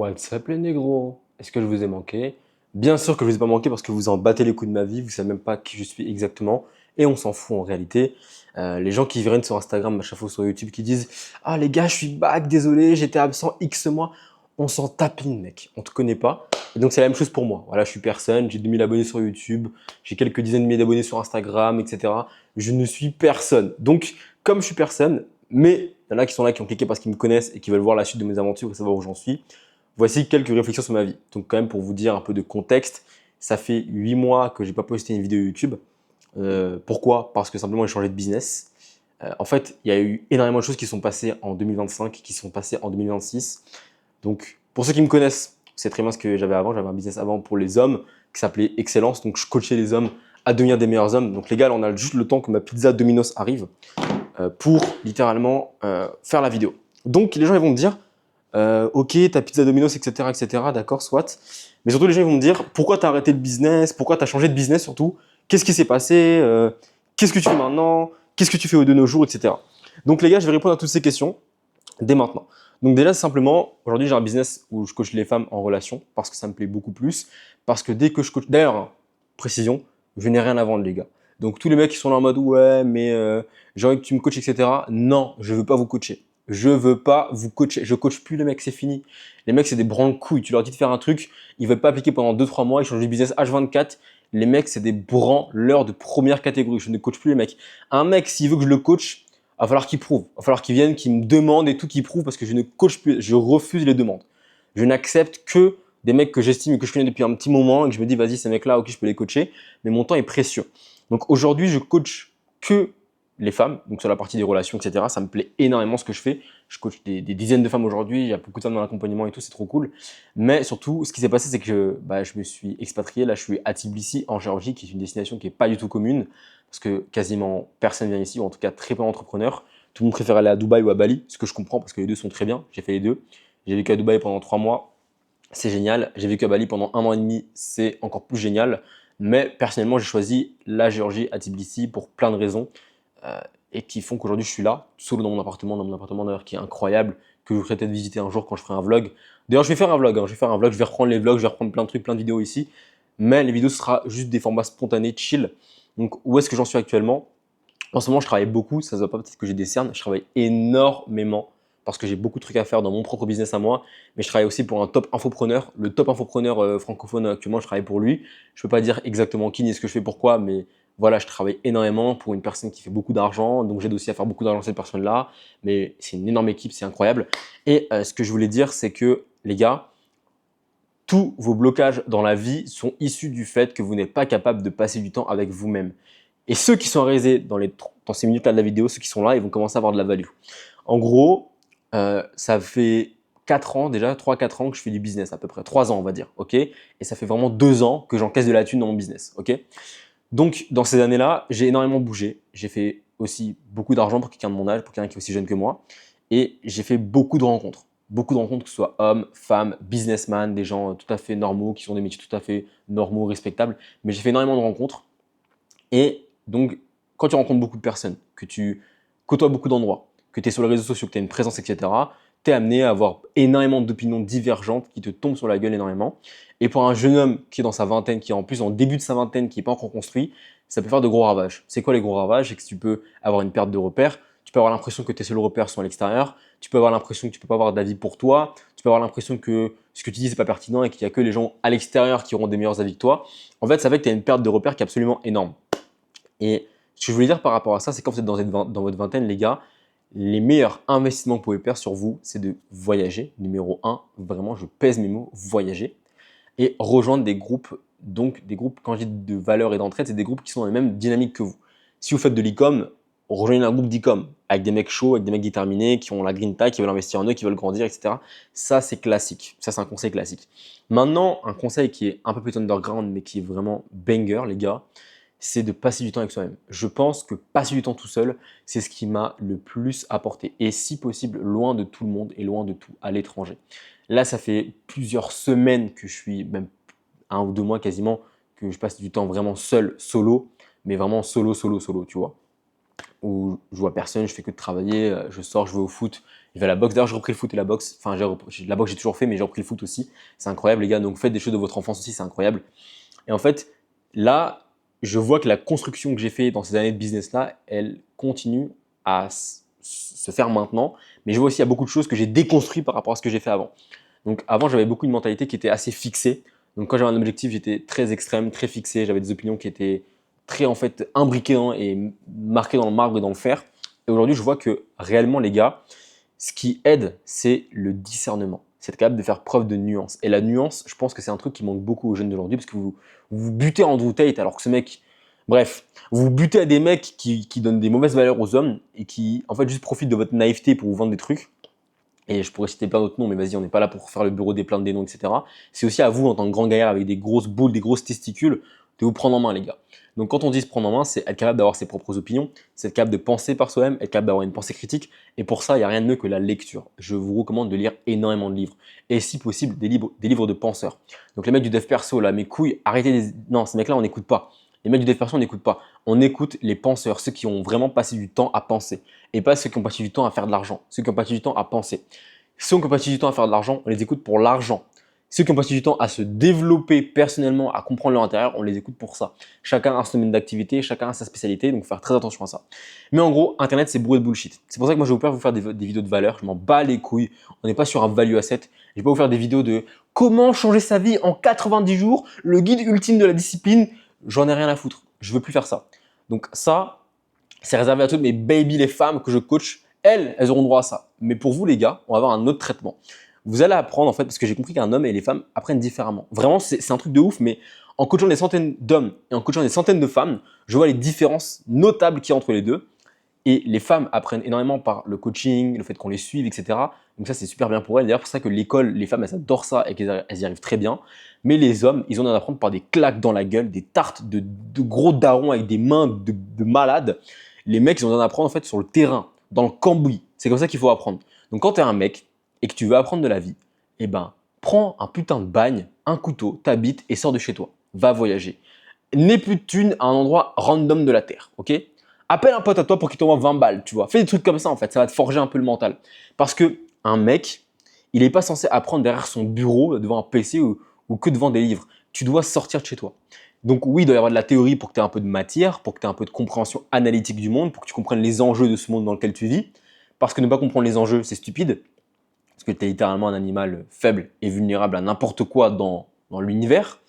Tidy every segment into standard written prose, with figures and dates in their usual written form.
What's up les négros? Est-ce que je vous ai manqué? Bien sûr que je ne vous ai pas manqué parce que vous en battez les coups de ma vie, vous ne savez même pas qui je suis exactement et on s'en fout en réalité. Les gens qui viennent sur Instagram, à chaque fois sur YouTube, qui disent «Ah les gars, je suis back, désolé, j'étais absent X mois». On s'en tapine mec, on te connaît pas. Et donc c'est la même chose pour moi. Voilà, je suis personne, j'ai 2000 abonnés sur YouTube, j'ai quelques dizaines de milliers d'abonnés sur Instagram, etc. Je ne suis personne. Donc comme je suis personne, mais il y en a qui sont là, qui ont cliqué parce qu'ils me connaissent et qui veulent voir la suite de mes aventures et savoir où j'en suis. Voici quelques réflexions sur ma vie. Donc quand même pour vous dire un peu de contexte, ça fait 8 mois que j'ai pas posté une vidéo YouTube. Pourquoi? Parce que simplement j'ai changé de business. En fait, il y a eu énormément de choses qui sont passées en 2025, qui sont passées en 2026. Donc pour ceux qui me connaissent, c'est très bien ce que j'avais avant. J'avais un business avant pour les hommes qui s'appelait Excellence. Donc je coachais les hommes à devenir des meilleurs hommes. Donc les gars, là, on a juste le temps que ma pizza Domino's arrive pour littéralement faire la vidéo. Donc les gens ils vont me dire ok, ta pizza Domino's, etc., d'accord, soit. Mais surtout, les gens ils vont me dire pourquoi tu as arrêté le business, pourquoi tu as changé de business surtout, qu'est-ce qui s'est passé, qu'est-ce que tu fais maintenant, qu'est-ce que tu fais de nos jours, etc. Donc, les gars, je vais répondre à toutes ces questions dès maintenant. Donc, déjà, simplement, aujourd'hui, j'ai un business où je coach les femmes en relation parce que ça me plaît beaucoup plus. Parce que dès que je coach, d'ailleurs, hein, précision, je n'ai rien à vendre, les gars. Donc, tous les mecs qui sont là en mode ouais, mais j'ai envie que tu me coaches, etc. Non, je ne veux pas vous coacher. Je veux pas vous coacher. Je coach plus les mecs, c'est fini. Les mecs, c'est des branle-couilles. Tu leur dis de faire un truc, ils veulent pas appliquer pendant 2-3 mois, ils changent de business H24. Les mecs, c'est des branleurs de première catégorie. Je ne coach plus les mecs. Un mec, s'il veut que je le coach, il va falloir qu'il prouve. Il va falloir qu'il vienne, qu'il me demande et tout, qu'il prouve parce que je ne coach plus. Je refuse les demandes. Je n'accepte que des mecs que j'estime et que je connais depuis un petit moment et que je me dis, vas-y, ces mecs-là, ok, je peux les coacher, mais mon temps est précieux. Donc aujourd'hui, je coach que les femmes, donc sur la partie des relations, etc. Ça me plaît énormément ce que je fais. Je coach des dizaines de femmes aujourd'hui, il y a beaucoup de femmes dans l'accompagnement et tout, c'est trop cool. Mais surtout, ce qui s'est passé, c'est que je me suis expatrié. Là, je suis à Tbilissi, en Géorgie, qui est une destination qui n'est pas du tout commune, parce que quasiment personne vient ici, ou en tout cas très peu d'entrepreneurs. Tout le monde préfère aller à Dubaï ou à Bali, ce que je comprends, parce que les deux sont très bien. J'ai fait les deux. J'ai vécu à Dubaï pendant 3 mois, c'est génial. J'ai vécu à Bali pendant 1 an et demi, c'est encore plus génial. Mais personnellement, j'ai choisi la Géorgie à Tbilissi pour plein de raisons et qui font qu'aujourd'hui je suis là, solo dans mon appartement d'ailleurs qui est incroyable, que je vous ferai peut-être visiter un jour quand je ferai un vlog. D'ailleurs, je vais faire un vlog, je vais reprendre les vlogs, je vais reprendre plein de trucs, plein de vidéos ici. Mais les vidéos, ce sera juste des formats spontanés, chill. Donc, où est-ce que j'en suis actuellement? En ce moment, je travaille beaucoup, ça se voit pas peut-être que j'ai des cernes, je travaille énormément parce que j'ai beaucoup de trucs à faire dans mon propre business à moi, mais je travaille aussi pour un top infopreneur. Le top infopreneur francophone actuellement, je travaille pour lui. Je peux pas dire exactement qui ni ce que je fais pourquoi, mais voilà, je travaille énormément pour une personne qui fait beaucoup d'argent, donc j'aide aussi à faire beaucoup d'argent cette personne-là, mais c'est une énorme équipe, c'est incroyable. Et ce que je voulais dire, c'est que les gars, tous vos blocages dans la vie sont issus du fait que vous n'êtes pas capable de passer du temps avec vous-même. Et ceux qui sont réalisés dans ces minutes-là de la vidéo, ceux qui sont là, ils vont commencer à avoir de la value. En gros, ça fait 4 ans déjà, 3-4 ans que je fais du business à peu près. 3 ans on va dire, ok? Et ça fait vraiment 2 ans que j'encaisse de la thune dans mon business, ok? Donc dans ces années-là, j'ai énormément bougé. J'ai fait aussi beaucoup d'argent pour quelqu'un de mon âge, pour quelqu'un qui est aussi jeune que moi. Et j'ai fait beaucoup de rencontres. Beaucoup de rencontres, que ce soit hommes, femmes, businessmen, des gens tout à fait normaux, qui ont des métiers tout à fait normaux, respectables. Mais j'ai fait énormément de rencontres. Et donc, quand tu rencontres beaucoup de personnes, que tu côtoies beaucoup d'endroits, que tu es sur les réseaux sociaux, que tu as une présence, etc., tu es amené à avoir énormément d'opinions divergentes qui te tombent sur la gueule énormément. Et pour un jeune homme qui est dans sa vingtaine, qui est en plus en début de sa vingtaine, qui n'est pas encore construit, ça peut faire de gros ravages. C'est quoi les gros ravages? C'est que tu peux avoir une perte de repères, tu peux avoir l'impression que tes seuls repères sont à l'extérieur, tu peux avoir l'impression que tu ne peux pas avoir d'avis pour toi, tu peux avoir l'impression que ce que tu dis n'est pas pertinent et qu'il n'y a que les gens à l'extérieur qui auront des meilleurs avis que toi. En fait, ça fait que tu as une perte de repères qui est absolument énorme. Et ce que je voulais dire par rapport à ça, c'est quand vous êtes dans votre vingtaine, les gars, les meilleurs investissements que vous pouvez faire sur vous, c'est de voyager. Numéro 1, vraiment, je pèse mes mots, voyager. Et rejoindre des groupes, donc des groupes, quand je dis de valeur et d'entraide, c'est des groupes qui sont dans les mêmes dynamiques que vous. Si vous faites de l'e-com, rejoignez un groupe d'e-com avec des mecs chauds, avec des mecs déterminés, qui ont la grinta, qui veulent investir en eux, qui veulent grandir, etc. Ça, c'est classique. Ça, c'est un conseil classique. Maintenant, un conseil qui est un peu plus underground, mais qui est vraiment banger, les gars, c'est de passer du temps avec soi-même. Je pense que passer du temps tout seul, c'est ce qui m'a le plus apporté. Et si possible, loin de tout le monde et loin de tout, à l'étranger. Là, ça fait plusieurs semaines que je suis, même 1 ou 2 mois quasiment, que je passe du temps vraiment seul, solo, mais vraiment solo, tu vois. Où je vois personne, je fais que de travailler, je sors, je vais au foot, Je vais à la boxe. D'ailleurs, j'ai repris le foot et la boxe. Enfin, la boxe, j'ai toujours fait, mais j'ai repris le foot aussi. C'est incroyable, les gars. Donc, faites des choses de votre enfance aussi, c'est incroyable. Et en fait, là, je vois que la construction que j'ai fait dans ces années de business-là, elle continue à se faire maintenant. Mais je vois aussi qu'il y a beaucoup de choses que j'ai déconstruites par rapport à ce que j'ai fait avant. Donc avant, j'avais beaucoup une mentalité qui était assez fixée. Donc quand j'avais un objectif, j'étais très extrême, très fixé. J'avais des opinions qui étaient très en fait imbriquées et marquées dans le marbre et dans le fer. Et aujourd'hui, je vois que réellement, les gars, ce qui aide, c'est le discernement. C'est être capable de faire preuve de nuance. Et la nuance, je pense que c'est un truc qui manque beaucoup aux jeunes d'aujourd'hui parce que vous butez Andrew Tate alors que ce mec, bref, vous butez à des mecs qui donnent des mauvaises valeurs aux hommes et qui en fait juste profitent de votre naïveté pour vous vendre des trucs. Et je pourrais citer plein d'autres noms, mais vas-y, on n'est pas là pour faire le bureau des plaintes des noms, etc. C'est aussi à vous, en tant que grand gaillard avec des grosses boules, des grosses testicules, de vous prendre en main, les gars. Donc quand on dit se prendre en main, c'est être capable d'avoir ses propres opinions, c'est être capable de penser par soi-même, être capable d'avoir une pensée critique. Et pour ça, il n'y a rien de mieux que la lecture. Je vous recommande de lire énormément de livres. Et si possible, des livres de penseurs. Donc les mecs du dev perso, là, mes couilles, arrêtez les... Non, ces mecs-là, on n'écoute pas. Les mecs du dev perso, on n'écoute pas. On écoute les penseurs, ceux qui ont vraiment passé du temps à penser. Et pas ceux qui ont passé du temps à faire de l'argent, ceux qui ont passé du temps à penser. Ceux qui ont passé du temps à faire de l'argent, on les écoute pour l'argent. Ceux qui ont passé du temps à se développer personnellement, à comprendre leur intérieur, on les écoute pour ça. Chacun a son domaine d'activité, chacun a sa spécialité, donc faire très attention à ça. Mais en gros, Internet, c'est bourré de bullshit. C'est pour ça que moi, je vais vous faire des vidéos de valeur. Je m'en bats les couilles. On n'est pas sur un value asset. Je vais pas vous faire des vidéos de comment changer sa vie en 90 jours, le guide ultime de la discipline. J'en ai rien à foutre. Je veux plus faire ça. Donc ça, c'est réservé à toutes mes baby, les femmes que je coach. Elles auront droit à ça. Mais pour vous, les gars, on va avoir un autre traitement. Vous allez apprendre, en fait, parce que j'ai compris qu'un homme et les femmes apprennent différemment. Vraiment, c'est un truc de ouf, mais en coachant des centaines d'hommes et en coachant des centaines de femmes, je vois les différences notables qu'il y a entre les deux. Et les femmes apprennent énormément par le coaching, le fait qu'on les suive, etc. Donc ça, c'est super bien pour elles. D'ailleurs, c'est pour ça que l'école, les femmes, elles adorent ça et qu'elles y arrivent très bien. Mais les hommes, ils ont à apprendre par des claques dans la gueule, des tartes de gros darons avec des mains de malades. Les mecs, ils ont à apprendre en fait sur le terrain, dans le cambouis. C'est comme ça qu'il faut apprendre. Donc quand tu es un mec et que tu veux apprendre de la vie, eh ben, prends un putain de bagne, un couteau, t'habites et sors de chez toi. Va voyager. N'aie plus de thunes à un endroit random de la Terre, ok? Appelle un pote à toi pour qu'il t'envoie 20 balles, tu vois. Fais des trucs comme ça en fait, ça va te forger un peu le mental. Parce que un mec, il n'est pas censé apprendre derrière son bureau, devant un PC ou que devant des livres. Tu dois sortir de chez toi. Donc oui, il doit y avoir de la théorie pour que tu aies un peu de matière, pour que tu aies un peu de compréhension analytique du monde, pour que tu comprennes les enjeux de ce monde dans lequel tu vis. Parce que ne pas comprendre les enjeux, c'est stupide. Parce que tu es littéralement un animal faible et vulnérable à n'importe quoi dans l'univers.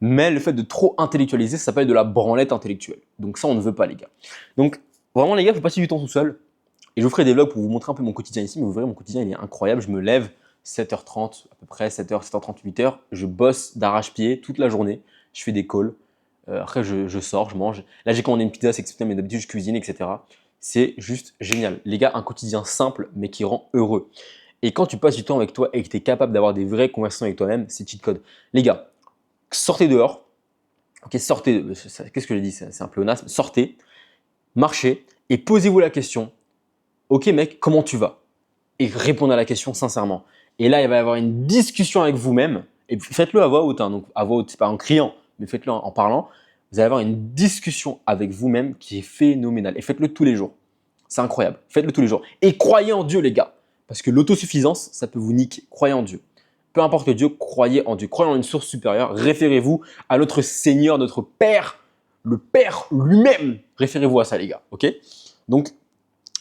Mais le fait de trop intellectualiser, ça s'appelle de la branlette intellectuelle. Donc ça, on ne veut pas, les gars. Donc vraiment, les gars, il faut passer du temps tout seul. Et je vous ferai des vlogs pour vous montrer un peu mon quotidien ici. Mais vous verrez, mon quotidien, il est incroyable. Je me lève 7h30, à peu près 7h, 7h30, 8h. Je bosse d'arrache-pied toute la journée. Je fais des calls. Après, je sors, je mange. Là, j'ai commandé une pizza, c'est exceptionnel, mais d'habitude, je cuisine, etc. C'est juste génial. Les gars, un quotidien simple, mais qui rend heureux. Et quand tu passes du temps avec toi et que tu es capable d'avoir des vraies conversations avec toi-même, c'est cheat code. Les gars, sortez dehors. Ok, sortez. Qu'est-ce que j'ai dit? C'est un pléonasme. Sortez, marchez et posez-vous la question. Ok, mec, comment tu vas? Et répondez à la question sincèrement. Et là, il va y avoir une discussion avec vous-même. Et faites-le à voix haute. Hein. Donc, à voix haute, c'est pas en criant, mais faites-le en parlant. Vous allez avoir une discussion avec vous-même qui est phénoménale. Et faites-le tous les jours. C'est incroyable. Faites-le tous les jours. Et croyez en Dieu, les gars. Parce que l'autosuffisance, ça peut vous niquer. Croyez en Dieu. Peu importe Dieu, croyez en Dieu. Croyez en une source supérieure. Référez-vous à notre Seigneur, notre Père, le Père lui-même. Référez-vous à ça, les gars. Ok? Donc,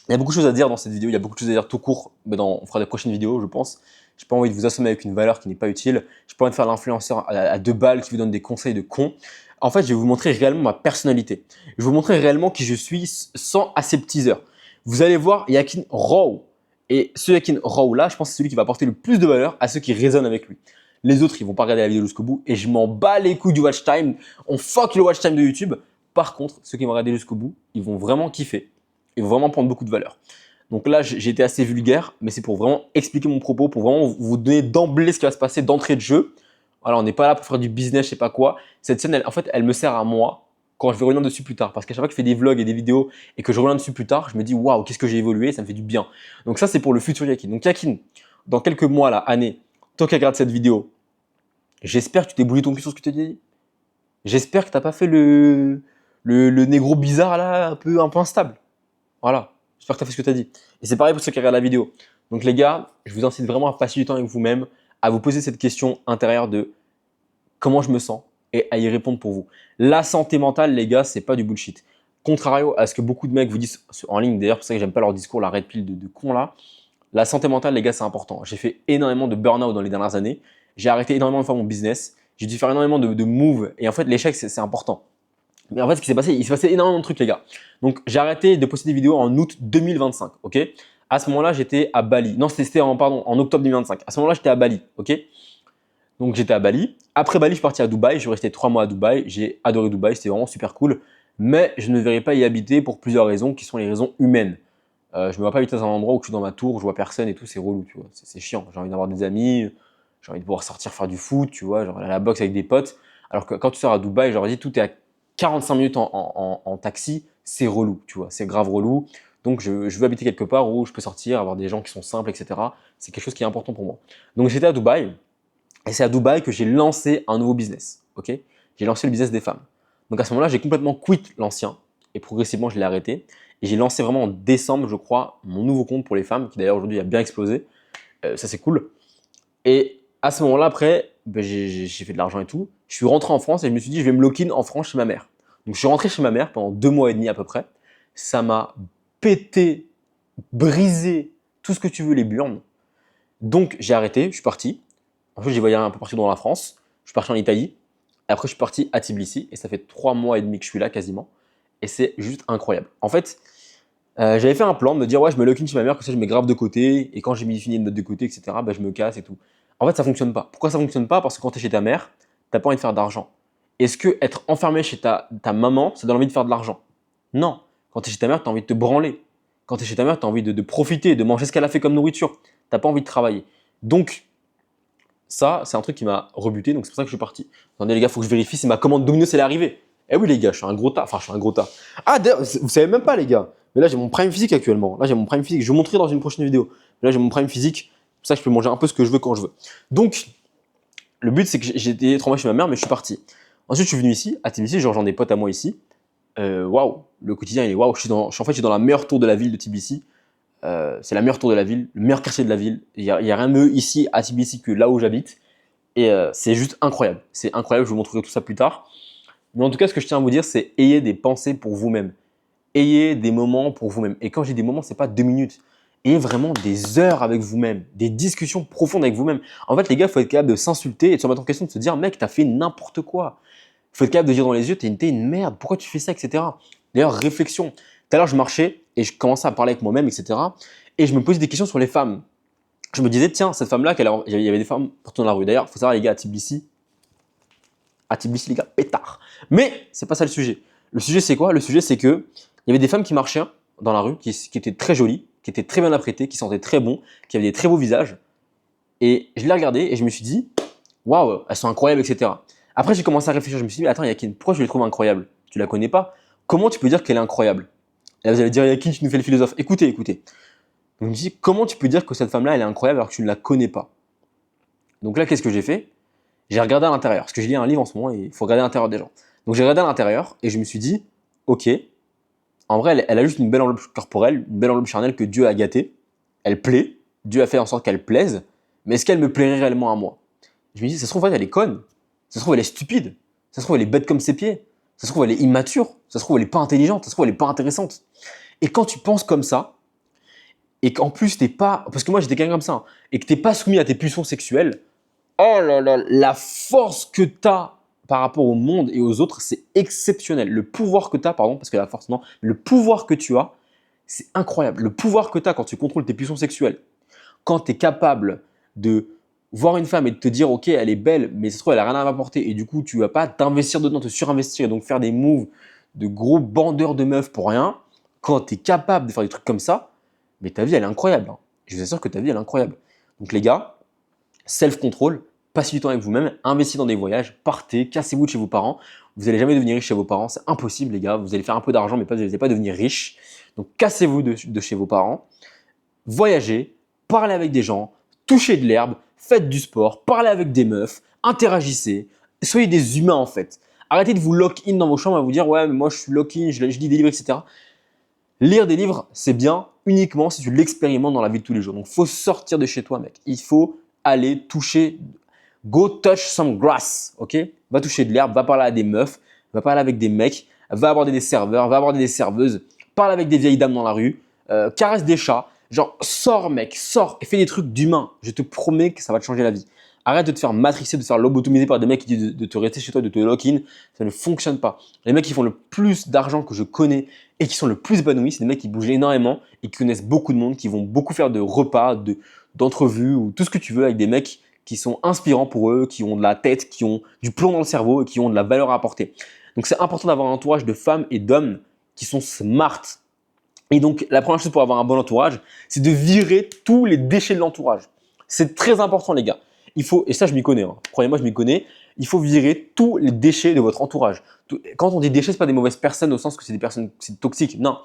il y a beaucoup de choses à dire dans cette vidéo. Il y a beaucoup de choses à dire tout court. Mais on fera des prochaines vidéos, je pense. Je n'ai pas envie de vous assommer avec une valeur qui n'est pas utile. Je n'ai pas envie de faire l'influenceur à 2 balles qui vous donne des conseils de con. En fait, je vais vous montrer réellement ma personnalité. Je vais vous montrer réellement qui je suis sans aseptiseur. Vous allez voir Yakin Raw. Et ce Yakin Raw là, je pense que c'est celui qui va apporter le plus de valeur à ceux qui résonnent avec lui. Les autres, ils vont pas regarder la vidéo jusqu'au bout et je m'en bats les couilles du watch time. On fuck le watch time de YouTube. Par contre, ceux qui vont regarder jusqu'au bout, ils vont vraiment kiffer. Ils vont vraiment prendre beaucoup de valeur. Donc là, j'ai été assez vulgaire, mais c'est pour vraiment expliquer mon propos, pour vraiment vous donner d'emblée ce qui va se passer d'entrée de jeu. Alors, on n'est pas là pour faire du business, je sais pas quoi. Cette scène, en fait, elle me sert à moi quand je vais revenir dessus plus tard. Parce qu'à chaque fois que je fais des vlogs et des vidéos et que je reviens dessus plus tard, je me dis waouh, qu'est-ce que j'ai évolué, ça me fait du bien. Donc ça, c'est pour le futur Yakin. Donc Yakin, dans quelques mois, là, années, toi qui regardes cette vidéo, j'espère que tu t'es bougé ton cul sur ce que tu t'es dit. J'espère que tu n'as pas fait le négro bizarre là, un peu instable. Voilà. J'espère que tu as fait ce que tu as dit. Et c'est pareil pour ceux qui regardent la vidéo. Donc les gars, je vous incite vraiment à passer du temps avec vous-même, à vous poser cette question intérieure de comment je me sens et à y répondre pour vous. La santé mentale, les gars, c'est pas du bullshit. Contrario à ce que beaucoup de mecs vous disent en ligne, d'ailleurs, c'est pour ça que j'aime pas leur discours, la red pill de con là. La santé mentale, les gars, c'est important. J'ai fait énormément de burn-out dans les dernières années. J'ai arrêté énormément de fois mon business. J'ai dû faire énormément de moves. Et en fait, l'échec, c'est important. Mais en fait, ce qui s'est passé, il s'est passé énormément de trucs, les gars. Donc, j'ai arrêté de poster des vidéos en août 2025, ok? À ce moment-là, j'étais à Bali. Non, c'était en octobre 2025. À ce moment-là, j'étais à Bali, ok? Donc, j'étais à Bali. Après Bali, je suis parti à Dubaï. Je suis resté 3 mois à Dubaï. J'ai adoré Dubaï. C'était vraiment super cool. Mais je ne verrai pas y habiter pour plusieurs raisons qui sont les raisons humaines. Je ne me vois pas habiter dans un endroit où je suis dans ma tour, je vois personne et tout, c'est relou, tu vois. C'est chiant. J'ai envie d'avoir des amis, j'ai envie de pouvoir sortir faire du foot, tu vois, genre aller à la boxe avec des potes. Alors que quand tu sors à Dubaï, genre, dis, tout est à 45 minutes en taxi, c'est relou, tu vois, c'est grave relou. Donc, je veux habiter quelque part où je peux sortir, avoir des gens qui sont simples, etc. C'est quelque chose qui est important pour moi. Donc, j'étais à Dubaï et c'est à Dubaï que j'ai lancé un nouveau business, ok? J'ai lancé le business des femmes. Donc, à ce moment-là, j'ai complètement quitté l'ancien et progressivement, je l'ai arrêté. Et j'ai lancé vraiment en décembre, je crois, mon nouveau compte pour les femmes, qui d'ailleurs aujourd'hui a bien explosé. Ça, c'est cool. Et à ce moment-là, après, ben, j'ai fait de l'argent et tout. Je suis rentré en France et je me suis dit, je vais me lock-in en France chez ma mère. Donc, je suis rentré chez ma mère pendant 2 mois et demi à peu près. Ça m'a pété, brisé, tout ce que tu veux, les burnes. Donc, j'ai arrêté, je suis parti. En fait, j'ai voyagé un peu partout dans la France. Je suis parti en Italie. Et après, je suis parti à Tbilissi. Et ça fait 3 mois et demi que je suis là quasiment. Et c'est juste incroyable. En fait, j'avais fait un plan de me dire, ouais, je me lock-in chez ma mère, que ça, je mets grave de côté. Et quand j'ai mis fini de mettre de côté, etc., bah, je me casse et tout. En fait, ça fonctionne pas. Pourquoi ça fonctionne pas? Parce que quand tu es chez ta mère, t'as pas envie de faire d'argent. Est-ce que être enfermé chez ta maman, ça donne envie de faire de l'argent? Non. Quand tu es chez ta mère, tu as envie de te branler. Quand tu es chez ta mère, tu as envie de profiter, de manger ce qu'elle a fait comme nourriture. T'as pas envie de travailler. Donc, ça, c'est un truc qui m'a rebuté. Donc, c'est pour ça que je suis parti. Attendez, les gars, faut que je vérifie si ma commande Domino's elle est arrivée. Eh oui, les gars, je suis un gros tas. Enfin, je suis un gros tas. Ah, d'ailleurs, vous savez même pas, les gars. Mais là, j'ai mon prime physique actuellement. Là, j'ai mon prime physique. Je vais vous montrer dans une prochaine vidéo. Mais là, j'ai mon prime physique. C'est pour ça que je peux manger un peu ce que je veux quand je veux. Donc, le but, c'est que j'ai été 3 mois chez ma mère, mais je suis parti. Ensuite, je suis venu ici, à Tbilissi. Genre, j'en ai potes à moi ici. Waouh, le quotidien, il est waouh. En fait, je suis dans la meilleure tour de la ville de Tbilissi. C'est la meilleure tour de la ville, le meilleur quartier de la ville. Il y a rien de mieux ici, à Tbilissi, que là où j'habite. Et c'est juste incroyable. C'est incroyable. Je vous montrerai tout ça plus tard. Mais en tout cas, ce que je tiens à vous dire, c'est ayez des pensées pour vous-même. Ayez des moments pour vous-même. Et quand j'ai des moments, c'est pas 2 minutes. Ayez vraiment des heures avec vous-même, des discussions profondes avec vous-même. En fait, les gars, il faut être capable de s'insulter et de se remettre en question, de se dire, mec, t'as fait n'importe quoi. Il faut être capable de dire dans les yeux, t'es une merde, pourquoi tu fais ça, etc. D'ailleurs, réflexion. Tout à l'heure, je marchais et je commençais à parler avec moi-même, etc. Et je me posais des questions sur les femmes. Je me disais, tiens, cette femme-là, il y avait des femmes partout dans la rue. D'ailleurs, il faut savoir, les gars, à Tbilissi, les gars, pétard. Mais c'est pas ça le sujet. Le sujet, c'est quoi? Le sujet, c'est que il y avait des femmes qui marchaient dans la rue, qui étaient très jolies, qui étaient très bien apprêtées, qui sentaient très bon, qui avaient des très beaux visages. Et je les regardais et je me suis dit, waouh, elles sont incroyables, etc. Après, j'ai commencé à réfléchir. Je me suis dit, mais attends, Yakin, pourquoi je les trouve incroyables? Tu la connais pas? Comment tu peux dire qu'elle est incroyable? Et là, vous allez dire, Yakin, tu nous fais le philosophe. Écoutez, écoutez. Donc, je me suis dit, comment tu peux dire que cette femme-là, elle est incroyable alors que tu ne la connais pas? Donc là, qu'est-ce que j'ai fait? J'ai regardé à l'intérieur, parce que je lis un livre en ce moment et il faut regarder à l'intérieur des gens. Donc j'ai regardé à l'intérieur et je me suis dit, ok, en vrai, elle a juste une belle enveloppe corporelle, une belle enveloppe charnelle que Dieu a gâtée. Elle plaît, Dieu a fait en sorte qu'elle plaise, mais est-ce qu'elle me plairait réellement à moi? Je me dis, ça se trouve, en fait, elle est conne, ça se trouve, elle est stupide, ça se trouve, elle est bête comme ses pieds, ça se trouve, elle est immature, ça se trouve, elle est pas intelligente, ça se trouve, elle est pas intéressante. Et quand tu penses comme ça, et qu'en plus t'es pas, parce que moi j'étais quelqu'un comme ça, hein, et que t'es pas soumis à tes pulsions sexuelles, oh là là, la force que tu as par rapport au monde et aux autres, c'est exceptionnel. Le pouvoir que tu as, pardon, parce que la force, non, le pouvoir que tu as, c'est incroyable. Le pouvoir que tu as quand tu contrôles tes pulsions sexuelles, quand tu es capable de voir une femme et de te dire, ok, elle est belle, mais ça se trouve, elle n'a rien à m'apporter, et du coup, tu vas pas t'investir dedans, te surinvestir, et donc faire des moves de gros bandeurs de meufs pour rien, quand tu es capable de faire des trucs comme ça, mais ta vie, elle est incroyable, hein. Je vous assure que ta vie, elle est incroyable. Donc les gars, self-control, passez du temps avec vous-même, investissez dans des voyages, partez, cassez-vous de chez vos parents. Vous n'allez jamais devenir riche chez vos parents, c'est impossible les gars. Vous allez faire un peu d'argent, mais vous n'allez pas devenir riche. Donc cassez-vous de chez vos parents, voyagez, parlez avec des gens, touchez de l'herbe, faites du sport, parlez avec des meufs, interagissez, soyez des humains en fait. Arrêtez de vous lock-in dans vos chambres à vous dire ouais mais moi je suis lock-in, je lis des livres, etc. Lire des livres, c'est bien, uniquement si tu l'expérimentes dans la vie de tous les jours. Donc, il faut sortir de chez toi, mec. Il faut aller toucher. Go touch some grass, ok? Va toucher de l'herbe, va parler à des meufs, va parler avec des mecs, va aborder des serveurs, va aborder des serveuses, parle avec des vieilles dames dans la rue, caresse des chats. Genre, sors, mec, sors et fais des trucs d'humain. Je te promets que ça va te changer la vie. Arrête de te faire matrixer, de te faire lobotomiser par des mecs qui disent de te rester chez toi, de te lock-in. Ça ne fonctionne pas. Les mecs qui font le plus d'argent que je connais et qui sont le plus épanouis, c'est des mecs qui bougent énormément et qui connaissent beaucoup de monde, qui vont beaucoup faire de repas, d'entrevues ou tout ce que tu veux avec des mecs qui sont inspirants pour eux, qui ont de la tête, qui ont du plomb dans le cerveau et qui ont de la valeur à apporter. Donc, c'est important d'avoir un entourage de femmes et d'hommes qui sont smart. Et donc, la première chose pour avoir un bon entourage, c'est de virer tous les déchets de l'entourage. C'est très important, les gars. Il faut, et ça, je m'y connais. Hein. Croyez-moi, je m'y connais. Il faut virer tous les déchets de votre entourage. Quand on dit déchets, ce n'est pas des mauvaises personnes au sens que c'est des personnes toxiques. Non.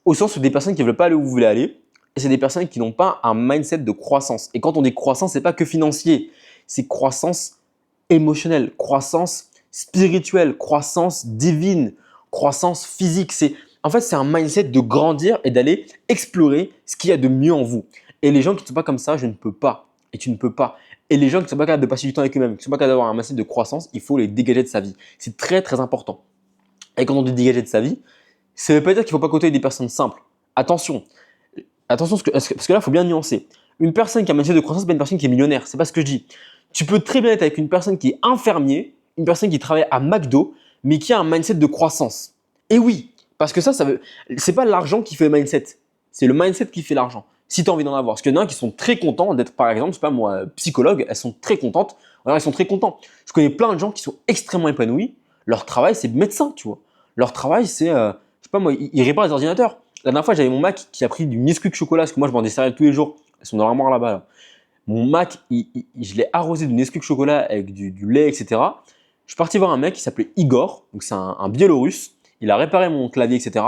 Au sens où des personnes qui ne veulent pas aller où vous voulez aller. Et c'est des personnes qui n'ont pas un mindset de croissance. Et quand on dit croissance, ce n'est pas que financier. C'est croissance émotionnelle, croissance spirituelle, croissance divine, croissance physique. En fait, c'est un mindset de grandir et d'aller explorer ce qu'il y a de mieux en vous. Et les gens qui ne sont pas comme ça, je ne peux pas. Et tu ne peux pas. Et les gens qui ne sont pas capables de passer du temps avec eux-mêmes, qui ne sont pas capables d'avoir un mindset de croissance, il faut les dégager de sa vie. C'est très, très important. Et quand on dit dégager de sa vie, ça ne veut pas dire qu'il ne faut pas côtoyer des personnes simples. Attention. Attention, parce que là, il faut bien nuancer. Une personne qui a un mindset de croissance, ce n'est pas une personne qui est millionnaire. Ce n'est pas ce que je dis. Tu peux très bien être avec une personne qui est infirmier, une personne qui travaille à McDo, mais qui a un mindset de croissance. Et oui, parce que c'est pas l'argent qui fait le mindset. C'est le mindset qui fait l'argent. Si tu as envie d'en avoir. Parce qu'il y en a qui sont très contents d'être, par exemple, je sais pas moi, psychologue, elles sont très contentes. Alors, elles sont très contents. Je connais plein de gens qui sont extrêmement épanouis. Leur travail, c'est médecin, tu vois. Leur travail, c'est, je sais pas moi, ils réparent les ordinateurs. La dernière fois, j'avais mon Mac qui a pris du Nesquik chocolat, parce que moi, je vends des céréales tous les jours. Elles sont dans l'armoire là-bas. Là. Mon Mac, je l'ai arrosé de Nesquik chocolat avec du lait, etc. Je suis parti voir un mec qui s'appelait Igor. Donc, c'est un Biélorusse. Il a réparé mon clavier, etc.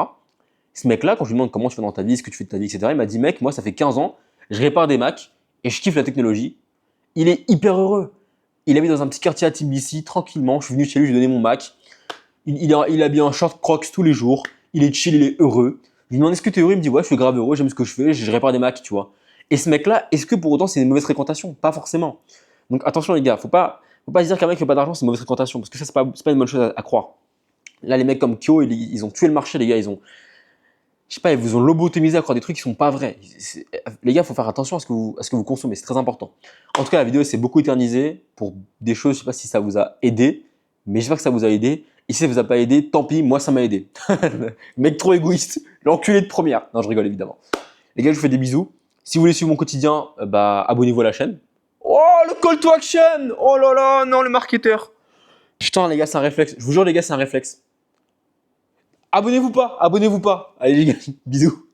Ce mec-là, quand je lui demande comment tu fais dans ta vie, ce que tu fais de ta vie, etc., il m'a dit, mec, moi, ça fait 15 ans, je répare des Macs et je kiffe la technologie. Il est hyper heureux. Il habite dans un petit quartier à Tbilissi, tranquillement. Je suis venu chez lui, je lui ai donné mon Mac. Il a bien un short Crocs tous les jours. Il est chill, il est heureux. Je lui demande, est-ce que tu es heureux? Il me dit, ouais, je suis grave heureux, j'aime ce que je fais, je répare des Macs, tu vois. Et ce mec-là, est-ce que pour autant, c'est une mauvaise fréquentation? Pas forcément. Donc attention, les gars, faut pas se dire qu'un mec qui fait pas d'argent, c'est une mauvaise fréquentation, parce que ça, c'est pas une bonne chose à croire. Là, les mecs comme Kyo, ils ont tué le marché, les gars. Je sais pas, ils vous ont lobotomisé à croire des trucs qui sont pas vrais. Les gars, il faut faire attention à ce que vous consommez, c'est très important. En tout cas, la vidéo s'est beaucoup éternisée pour des choses, je sais pas si ça vous a aidé, mais j'espère que ça vous a aidé. Et si ça vous a pas aidé, tant pis, moi ça m'a aidé. Mec trop égoïste, l'enculé de première. Non, je rigole évidemment. Les gars, je vous fais des bisous. Si vous voulez suivre mon quotidien, abonnez-vous à la chaîne. Oh, le call to action! Oh là là, non, le marketeur. Putain, les gars, c'est un réflexe. Je vous jure, les gars, c'est un réflexe. Abonnez-vous pas. Allez les gars, bisous.